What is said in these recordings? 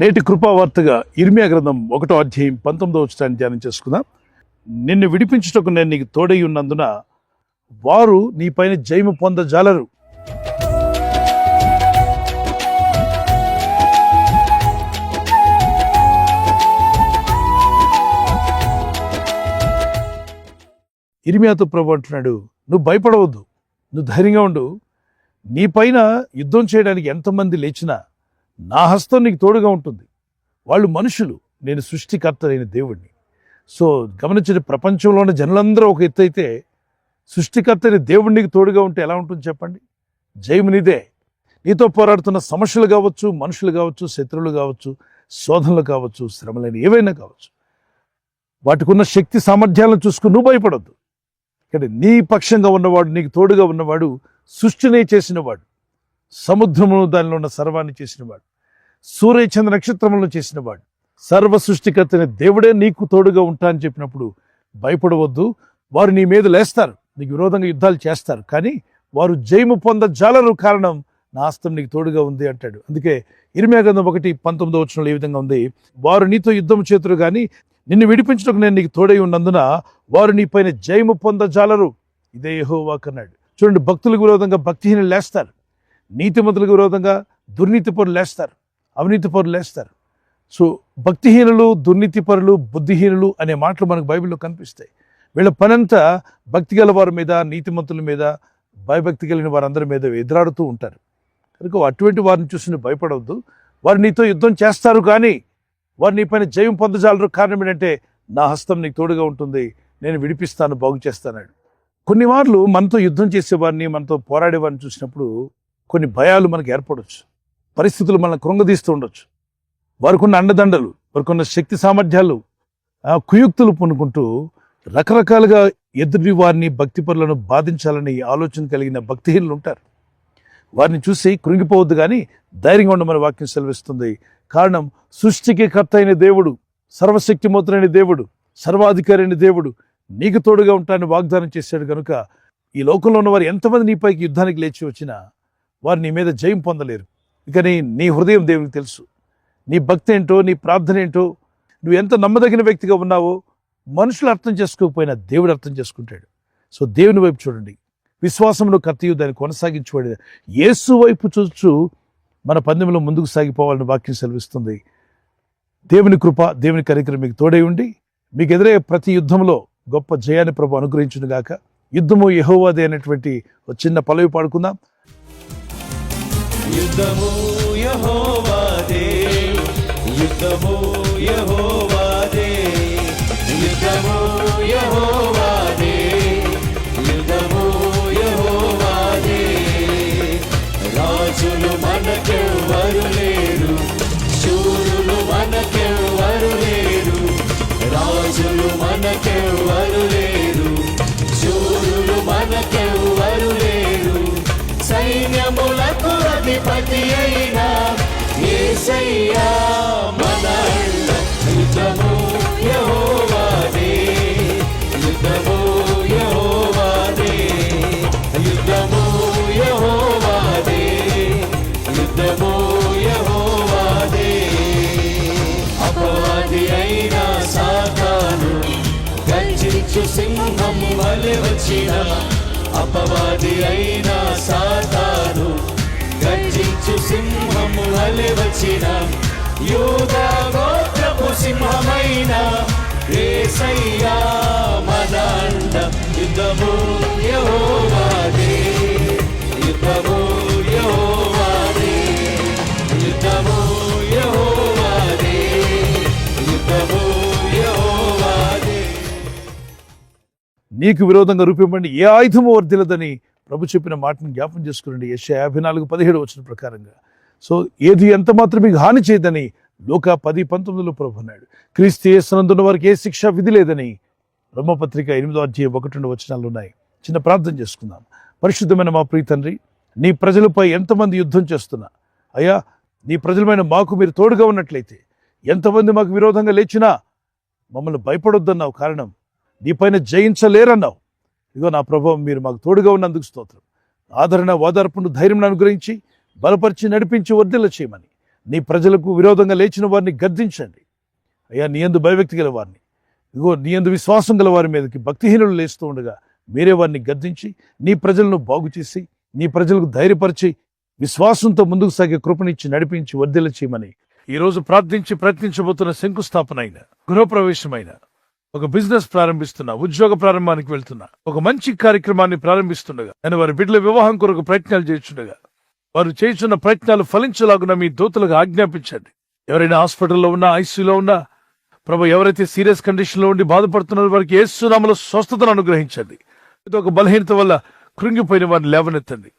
నేటి కృపావార్తగా ఇర్మియా గ్రంథం 1వ అధ్యాయం 19వ వచనాన్ని ధ్యానం చేసుకుందాం. నిన్ను విడిపించుటకు నేను నీకు తోడై ఉన్నందున వారు నీ పైన జయము పొందజాలరు. ఇర్మియాతో ప్రభు అంటున్నాడు, నువ్వు భయపడవద్దు, నువ్వు ధైర్యంగా ఉండు. నీ పైన యుద్ధం చేయడానికి ఎంతమంది లేచినా నా హస్తం నీకు తోడుగా ఉంటుంది. వాళ్ళు మనుషులు, నేను సృష్టికర్త అయిన దేవుడిని. సో గమనించిన ప్రపంచంలో ఉన్న జనులందరూ ఒక ఎత్తు అయితే, సృష్టికర్త అయిన దేవుడు నీకు తోడుగా ఉంటే ఎలా ఉంటుంది చెప్పండి? జయము నీదే. నీతో పోరాడుతున్న సమస్యలు కావచ్చు, మనుషులు కావచ్చు, శత్రువులు కావచ్చు, శోధనలు కావచ్చు, శ్రమలైన ఏవైనా కావచ్చు, వాటికి ఉన్న శక్తి సామర్థ్యాలను చూసుకుని నువ్వు భయపడద్దు. ఇక్కడ నీ పక్షంగా ఉన్నవాడు, నీకు తోడుగా ఉన్నవాడు సృష్టినే చేసినవాడు, సముద్రమును దానిలో ఉన్న సర్వాన్ని చేసినవాడు, సూర్య చంద్ర నక్షత్రములను చేసినవాడు, సర్వ సృష్టికర్తని దేవుడే నీకు తోడుగా ఉంటా అని చెప్పినప్పుడు భయపడవద్దు. వారు నీ మీద లేస్తారు, నీకు విరోధంగా యుద్ధాలు చేస్తారు, కానీ వారు జయము పొందజాలరు. కారణం నా హస్తం నీకు తోడుగా ఉంది అంటాడు. అందుకే ఇర్మియా గ్రంథం 1:19 వచనంలో ఏ విధంగా ఉంది? వారు నీతో యుద్ధం చేతురు కానీ నిన్ను విడిపించడానికి నేను నీకు తోడై ఉన్నందున వారు నీ పైన జయము పొందజాలరు. ఇదే యెహోవా వాక్కు అన్నాడు. చూడండి, భక్తులకు విరోధంగా భక్తిహీనులు లేస్తారు, నీతిమంతులకు విరోధంగా దుర్నీతి పరులు లేస్తారు, అవినీతి పరులు లేస్తారు. సో భక్తిహీనులు, దుర్నీతి పరులు, బుద్ధిహీనులు అనే మాటలు మనకు బైబిల్లో కనిపిస్తాయి. వీళ్ళ పనంతా భక్తి గల వారి మీద, నీతిమంతుల మీద, భయభక్తి కలిగిన వారందరి మీద ఎదురాడుతూ ఉంటారు. కనుక అటువంటి వారిని చూసి భయపడవద్దు. వారు నీతో యుద్ధం చేస్తారు కానీ వారు నీ పైన జయం పొందజాలరు. కారణం ఏంటంటే నా హస్తం నీకు తోడుగా ఉంటుంది, నేను విడిపిస్తాను, బాగు చేస్తాను. కొన్ని మార్లు మనతో యుద్ధం చేసేవారిని, మనతో పోరాడేవారిని చూసినప్పుడు కొన్ని భయాలు మనకు ఏర్పడవచ్చు, పరిస్థితులు మనల్ని కృంగదీస్తూ ఉండొచ్చు. వారికున్న అండదండలు, వారికున్న శక్తి సామర్థ్యాలు, కుయుక్తులు పొనుకుంటూ రకరకాలుగా ఎదుటి వారిని, భక్తిపరులను బాధించాలని ఆలోచన కలిగిన భక్తిహీనులు ఉంటారు. వారిని చూసి కృంగిపోవద్దు కానీ ధైర్యంగా ఉండమని వాక్యం సెలవిస్తుంది. కారణం సృష్టికి కర్త అయిన దేవుడు, సర్వశక్తిమంతుడైన దేవుడు, సర్వాధికారి అయిన దేవుడు నీకు తోడుగా ఉంటానని వాగ్దానం చేశాడు. కనుక ఈ లోకంలో ఉన్న వారు ఎంతమంది నీపైకి యుద్ధానికి లేచి వచ్చినా వారు నీ మీద జయం పొందలేరు. ఇకని నీ హృదయం దేవునికి తెలుసు, నీ భక్తి ఏంటో, నీ ప్రార్థన ఏంటో, నువ్వు ఎంత నమ్మదగిన వ్యక్తిగా ఉన్నావో మనుషులు అర్థం చేసుకోకపోయినా దేవుడు అర్థం చేసుకుంటాడు. సో దేవుని వైపు చూడండి, విశ్వాసంలో కర్తయు దాన్ని కొనసాగించువాడు యేసు వైపు చూస్తూ మన పందెంలో ముందుకు సాగిపోవాలని వాక్యం సెలవిస్తుంది. దేవుని కృప, దేవుని కనికరం మీకు తోడై ఉండి మీకు ఎదురయ్యే ప్రతి యుద్ధంలో గొప్ప జయాన్ని ప్రభు అనుగ్రహించును గాక. యుద్ధము యెహోవాదే అనేటువంటి ఒక చిన్న పల్లవి పాడుకుందాం. యుద్ధము యెహోవాదే, యుద్ధము యెహోవాదే, యుద్ధము యెహోవాదే, యుద్ధము యెహోవాదే. రాజులు మనకెవ్వరు లేరు, శూరులు మనకెవ్వరు లేరు. రాజులు మనకెవ్వరు లేరు, శూరులు మనకెవ్వరు లేరు. సైన్యములకు అధిపతి అయిన యేసయ్యా మన అండ. యుద్ధము యెహోవాదే, యుద్ధము యెహోవాదే, యుద్ధము యెహోవాదే, యుద్ధము యెహోవాదే. అపవాది అయిన సాతాను గర్జించు సింహం వలె వచ్చిన, అపవాది అయిన సాతాను గర్జించు సింహము వలె వచ్చిన, యూదా గోత్రపు సింహమైన యేసయ్యా మన అండ. యుద్ధము యెహోవాదే, యుద్ధము యెహోవాదే, యుద్ధము యెహోవాదే, యుద్ధము యెహోవాదే. నీకు విరోధంగా రూపింపండి ఏ ఆయుధము వర్ధిల్లదని ప్రభు చెప్పిన మాటను జ్ఞాపం చేసుకునండి. యెషయా 54:17 వచ్చిన ప్రకారంగా. సో ఏది ఎంత మాత్రం మీకు హాని చేయదని లూకా 10:19 ప్రభు అన్నాడు. క్రీస్తు యేసునందున్న వారికి ఏ శిక్ష విధి లేదని బ్రహ్మపత్రిక 8వ అధ్యాయం 1-2 వచనాలు ఉన్నాయి. చిన్న ప్రార్థన చేసుకుందాం. పరిశుద్ధమైన మా ప్రియ తండ్రి, నీ ప్రజలపై ఎంతమంది యుద్ధం చేస్తున్నా అయ్యా, నీ ప్రజలమైన మాకు మీరు తోడుగా ఉన్నట్లయితే, ఎంతమంది మాకు విరోధంగా లేచినా మమ్మల్ని భయపడొద్దన్నావు. కారణం నీ పైన జయించలేరన్నావు. ఇదిగో నా ప్రభావం, మీరు మాకు తోడుగా ఉన్నందుకు స్తోత్రం. ఆదరణ, ఓదార్పును, ధైర్యం అనుగ్రహించి బలపరిచి నడిపించి వర్ధిల్ల చేయమని నీ ప్రజలకు విరోధంగా లేచిన వారిని గద్దించండి అయ్యా. నీ యందు భయభక్తి గల వారిని, ఇగో నీ యందు విశ్వాసం గల వారి మీదకి భక్తిహీనులు లేస్తూ ఉండగా మీరే వారిని గద్దించి నీ ప్రజలను బాగు చేసి నీ ప్రజలకు ధైర్యపరిచి విశ్వాసంతో ముందుకు సాగే కృపనిచ్చి నడిపించి వర్ధిల్ల చేయమని ఈరోజు ప్రార్థించి ప్రయత్నించబోతున్న శంకుస్థాపన అయిన, గృహప్రవేశమైన, ఒక బిజినెస్ ప్రారంభిస్తున్నా, ఉద్యోగ ప్రారంభానికి వెళ్తున్నా, ఒక మంచి కార్యక్రమాన్ని ప్రారంభిస్తుండగా, నేను వారి బిడ్డల వివాహం కొరకు ప్రయత్నాలు చేస్తుండగా వారు చేస్తున్న ప్రయత్నాలు ఫలించలాగున మీ దూతలకు ఆజ్ఞాపించండి. ఎవరైనా హాస్పిటల్లో ఉన్నా, ఐసీయూలో ఉన్నా, ప్రభు ఎవరైతే సీరియస్ కండిషన్ లో ఉండి బాధపడుతున్నారో వారికి యేసు నామములో స్వస్థతను అనుగ్రహించండి. ఇది ఒక బలహీనత వల్ల కృంగిపోయిన వారిని లేవనెత్తండి.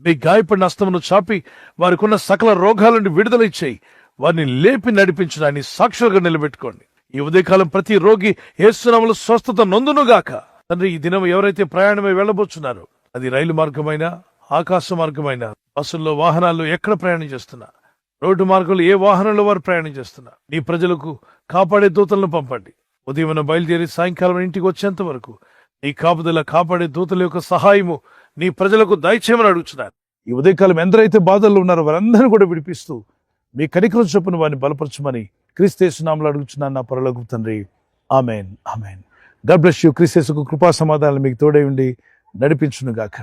మీ గాయపడిన హస్తమును చాపి వారికి ఉన్న సకల రోగాల నుండి విడుదల ఇచ్చేయి. వారిని లేపి నడిపించడాన్ని సాక్షులుగా నిలబెట్టుకోండి. ఈ ఉదయకాలం ప్రతి రోగి యేసు నామములో స్వస్థత నొందునుగాక. తండ్రి, ఈ దినం ఎవరైతే ప్రయాణమై వెళ్ళబోతున్నారో, అది రైలు మార్గమైనా, ఆకాశ మార్గమైనా, బస్సుల్లో, వాహనాల్లో ఎక్కడ ప్రయాణం చేస్తున్నా, రోడ్డు మార్గంలో ఏ వాహనంలో వారు ప్రయాణం చేస్తున్నా, నీ ప్రజలకు కాపాడే దూతలను పంపండి. ఉదయం బయలుదేరి సాయంకాలం ఇంటికి వచ్చేంత వరకు నీ కాపుదల, కాపాడే దూతల యొక్క సహాయము నీ ప్రజలకు దయచేయమని అడుగుతున్నారు. ఈ ఉదయకాలం ఎందరైతే బాధల్లో ఉన్నారో వారందరూ కూడా విడిపిస్తూ మీ కనికరం చొప్పున వారిని బలపరచమని క్రీస్తు యేసు నామములో అడుగుచున్నాను నా పరలోకపు తండ్రి. Amen, amen. God bless you. క్రీస్తు యేసుకు కృపా సమాధానాలు మీకు తోడై ఉండి నడిపించును గాక.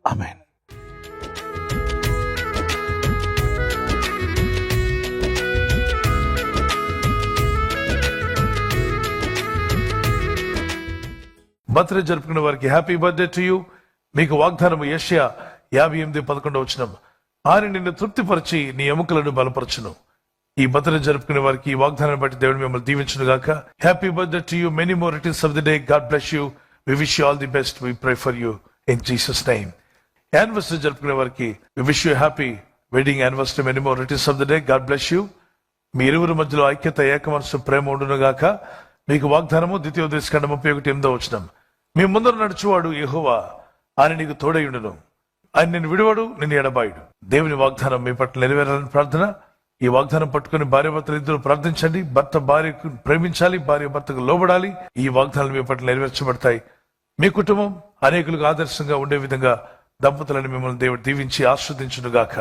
ఆమెన్. బర్త్డే జరుపుకున్న వారికి హ్యాపీ బర్త్డే టు యూ. మీకు వాగ్దానము యెషయా 58:11 ఆయన నిన్ను తృప్తిపరిచి నీ ఎముకలను బలపరచును. ఈ బర్త్డే జరుపుకునే వారికి ఈ వాగ్దానాన్ని బట్టి దేవుడు మిమ్మల్ని దీవించును గాక. Happy birthday to you. Many more returns of the day. God bless you. We wish you all the best. We pray for you in Jesus name. Anniversary జరుపుకునే వారికి we wish you happy wedding anniversary. Many more returns of the day. God bless you. మీ ఇరువురి మధ్యలో ఐక్యత, ఏక మనసు, ప్రేమ ఉండును గాక. మీకు వాగ్దానము ద్వితీయోపదేశకాండం 31:8 మీ ముందర నడుచువాడు యెహోవా, ఆయన నీకు తోడైయుండును. ఆయన నిన్ను విడువడు, నిన్ను ఎడబాయుడు. దేవుని వాగ్దానం మీ పట్ల నెరవేరాలని ప్రార్థన. ఈ వాగ్దానం పట్టుకుని భార్యాభర్తలు ఇద్దరు ప్రార్థించండి. భర్త భార్యకు ప్రేమించాలి, భార్య భర్తకు లోబడాలి. ఈ వాగ్దానాలు మీ పట్ల నెరవేర్చబడతాయి. మీ కుటుంబం అనేకులకు ఆదర్శంగా ఉండే విధంగా దంపతులను మిమ్మల్ని దేవుడు దీవించి ఆస్వాదించును గాక.